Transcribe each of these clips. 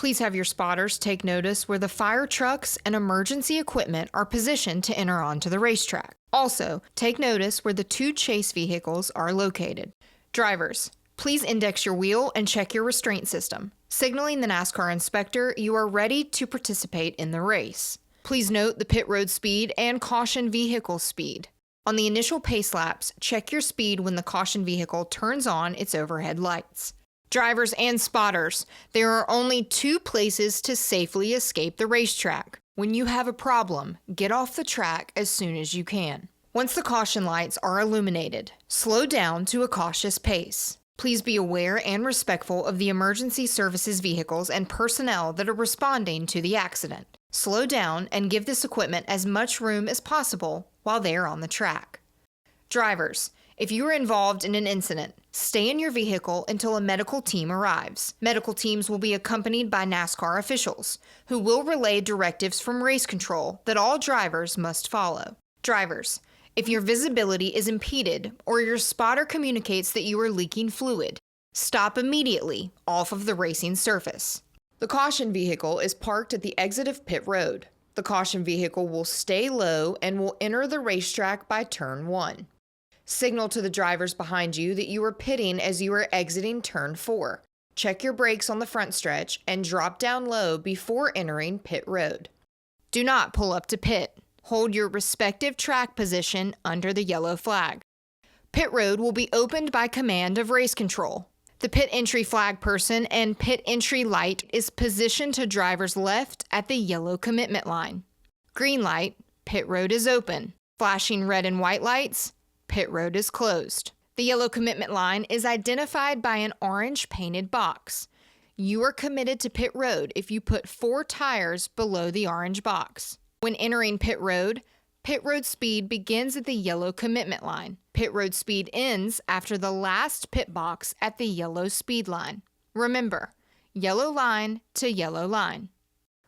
Please have your spotters take notice where the fire trucks and emergency equipment are positioned to enter onto the racetrack. Also, take notice where the 2 chase vehicles are located. Drivers, please index your wheel and check your restraint system, signaling the NASCAR inspector you are ready to participate in the race. Please note the pit road speed and caution vehicle speed. On the initial pace laps, check your speed when the caution vehicle turns on its overhead lights. Drivers and spotters, there are only 2 places to safely escape the racetrack. When you have a problem, get off the track as soon as you can. Once the caution lights are illuminated, slow down to a cautious pace. Please be aware and respectful of the emergency services vehicles and personnel that are responding to the accident. Slow down and give this equipment as much room as possible while they are on the track. Drivers, if you are involved in an incident, stay in your vehicle until a medical team arrives. Medical teams will be accompanied by NASCAR officials, who will relay directives from race control that all drivers must follow. Drivers, if your visibility is impeded or your spotter communicates that you are leaking fluid, stop immediately off of the racing surface. The caution vehicle is parked at the exit of pit road. The caution vehicle will stay low and will enter the racetrack by turn 1. Signal to the drivers behind you that you are pitting as you are exiting turn 4. Check your brakes on the front stretch and drop down low before entering pit road. Do not pull up to pit. Hold your respective track position under the yellow flag. Pit road will be opened by command of race control. The pit entry flag person and pit entry light is positioned to driver's left at the yellow commitment line. Green light, pit road is open. Flashing red and white lights, pit road is closed. The yellow commitment line is identified by an orange painted box. You are committed to pit road if you put 4 tires below the orange box. When entering pit road speed begins at the yellow commitment line. Pit road speed ends after the last pit box at the yellow speed line. Remember, yellow line to yellow line.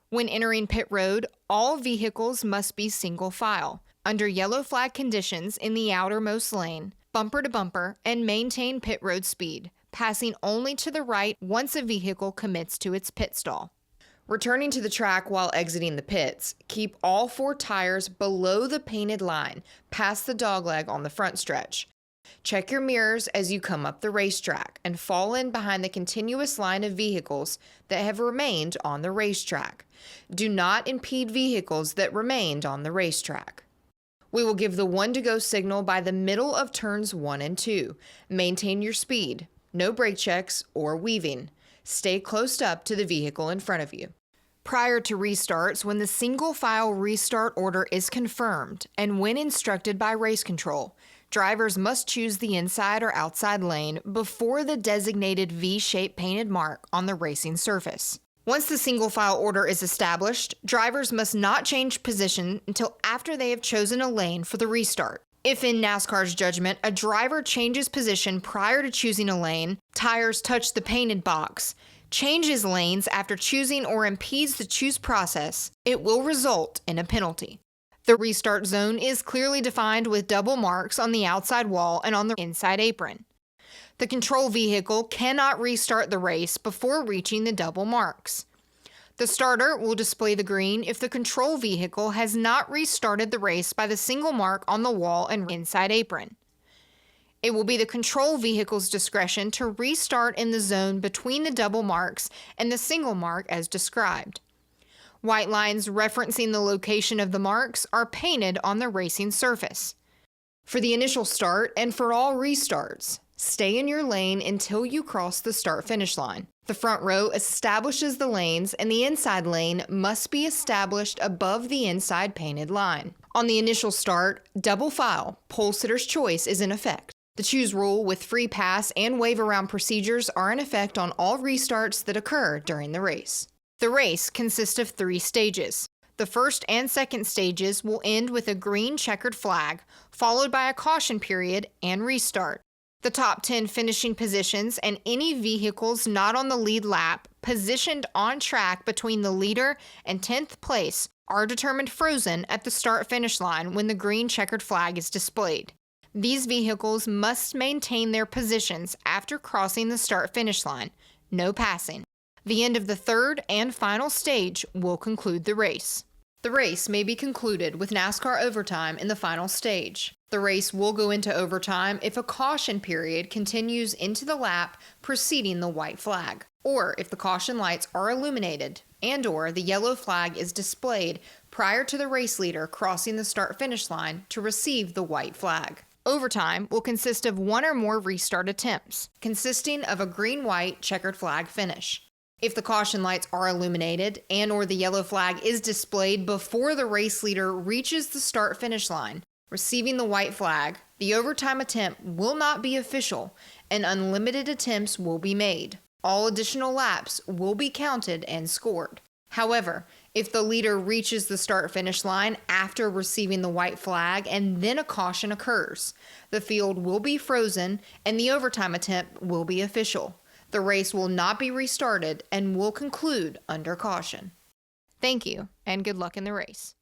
When entering pit road, all vehicles must be single file, under yellow flag conditions in the outermost lane, bumper to bumper, and maintain pit road speed, passing only to the right once a vehicle commits to its pit stall. Returning to the track while exiting the pits, keep all 4 tires below the painted line, past the dogleg on the front stretch. Check your mirrors as you come up the racetrack and fall in behind the continuous line of vehicles that have remained on the racetrack. Do not impede vehicles that remained on the racetrack. We will give the 1 to go signal by the middle of turns 1 and 2. Maintain your speed. No brake checks or weaving. Stay close up to the vehicle in front of you. Prior to restarts, when the single file restart order is confirmed and when instructed by race control, drivers must choose the inside or outside lane before the designated V-shaped painted mark on the racing surface. Once the single file order is established, drivers must not change position until after they have chosen a lane for the restart. If in NASCAR's judgment, a driver changes position prior to choosing a lane, tires touch the painted box, changes lanes after choosing or impedes the choose process, it will result in a penalty. The restart zone is clearly defined with double marks on the outside wall and on the inside apron. The control vehicle cannot restart the race before reaching the double marks. The starter will display the green if the control vehicle has not restarted the race by the single mark on the wall and inside apron. It will be the control vehicle's discretion to restart in the zone between the double marks and the single mark as described. White lines referencing the location of the marks are painted on the racing surface. For the initial start and for all restarts, stay in your lane until you cross the start-finish line. The front row establishes the lanes and the inside lane must be established above the inside painted line. On the initial start, double file, pole sitter's choice is in effect. The choose rule with free pass and wave around procedures are in effect on all restarts that occur during the race. The race consists of 3 stages. The first and second stages will end with a green checkered flag, followed by a caution period and restart. The top 10 finishing positions and any vehicles not on the lead lap positioned on track between the leader and 10th place are determined frozen at the start-finish line when the green checkered flag is displayed. These vehicles must maintain their positions after crossing the start-finish line. No passing. The end of the third and final stage will conclude the race. The race may be concluded with NASCAR overtime in the final stage. The race will go into overtime if a caution period continues into the lap preceding the white flag, or if the caution lights are illuminated and/or the yellow flag is displayed prior to the race leader crossing the start-finish line to receive the white flag. Overtime will consist of one or more restart attempts, consisting of a green-white checkered flag finish. If the caution lights are illuminated and/or the yellow flag is displayed before the race leader reaches the start-finish line, receiving the white flag, the overtime attempt will not be official and unlimited attempts will be made. All additional laps will be counted and scored. However, if the leader reaches the start-finish line after receiving the white flag and then a caution occurs, the field will be frozen and the overtime attempt will be official. The race will not be restarted and will conclude under caution. Thank you, and good luck in the race.